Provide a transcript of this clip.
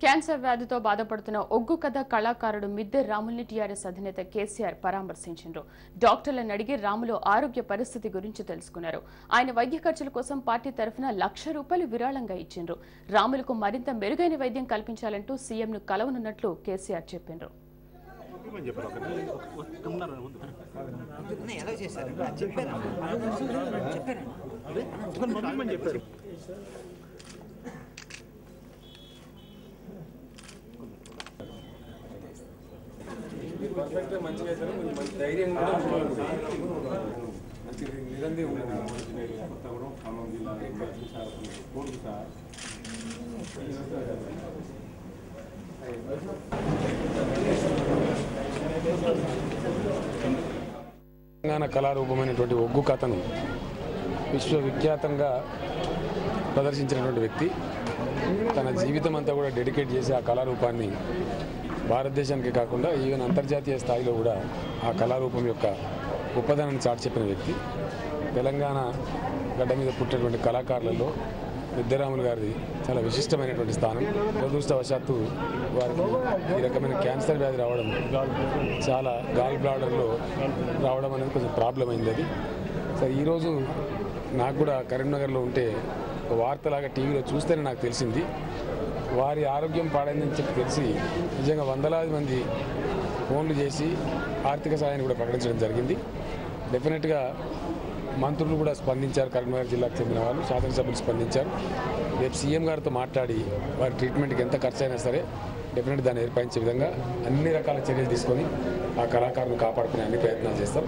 Cancer వ్యాధితో బాధపడుతున్న ఒగ్గు కథ కళాకారుడు మిద్దె రాముల్ని టీఆర్ఎస్ అధినేత కేసీఆర్ పరామర్శించారు. డాక్టర్లను అడిగి రాములు ఆరోగ్య పరిస్థితి గురించి తెలుసుకున్నారు. ఆయన వైద్య ఖర్చుల కోసం పార్టీ తరఫున ₹1,00,000 విరాళంగా ఇచ్చిండ్రు. రాములకు మరింత మెరుగైన వైద్యం కల్పించాలంటూ సీఎంను కలవనున్నట్లు కేసీఆర్ చెప్పారు. పర్ఫెక్ట్ మంచిగా అయితే మంచి ధైర్యం కూడా మంచి నిరంతరం ఉన్నది. కొత్తగూడెం ఖమ్మం జిల్లా కోర్టు సార్ తెలంగాణ కళారూపమైనటువంటి ఒగ్గు కథను విశ్వవిఖ్యాతంగా ప్రదర్శించినటువంటి వ్యక్తి తన జీవితం అంతా కూడా డెడికేట్ చేసి ఆ కళారూపాన్ని భారతదేశానికి కాకుండా ఈవెన్ అంతర్జాతీయ స్థాయిలో కూడా ఆ కళారూపం యొక్క గొప్పదనాన్ని చాటి చెప్పిన వ్యక్తి. తెలంగాణ గడ్డ మీద పుట్టినటువంటి కళాకారులలో మిద్దెరాములు గారిది చాలా విశిష్టమైనటువంటి స్థానం. దురదృష్టవశాత్తు వారికి ఈ రకమైన క్యాన్సర్ వ్యాధి రావడం, చాలా గాల్ బ్లాడర్లో రావడం అనేది కొంచెం ప్రాబ్లం అయింది. అది సరే ఈరోజు నాకు కూడా కరీంనగర్లో ఉంటే ఒక వార్తలాగా టీవీలో చూస్తేనే నాకు తెలిసింది. వారి ఆరోగ్యం పాడైందని చెప్పి తెలిసి నిజంగా వందలాది మంది ఫోన్లు చేసి ఆర్థిక సహాయాన్ని కూడా ప్రకటించడం జరిగింది. డెఫినెట్గా మంత్రులు కూడా స్పందించారు. కరీంనగర్ జిల్లాకు చెందిన వాళ్ళు, శాసనసభ్యులు స్పందించారు. రేపు సీఎం గారితో మాట్లాడి వారి ట్రీట్మెంట్కి ఎంత ఖర్చు అయినా సరే డెఫినెట్గా దాన్ని ఏర్పరించే విధంగా అన్ని రకాల చర్యలు తీసుకొని ఆ కళాకారులను కాపాడుకునే అన్ని ప్రయత్నాలు చేస్తాం.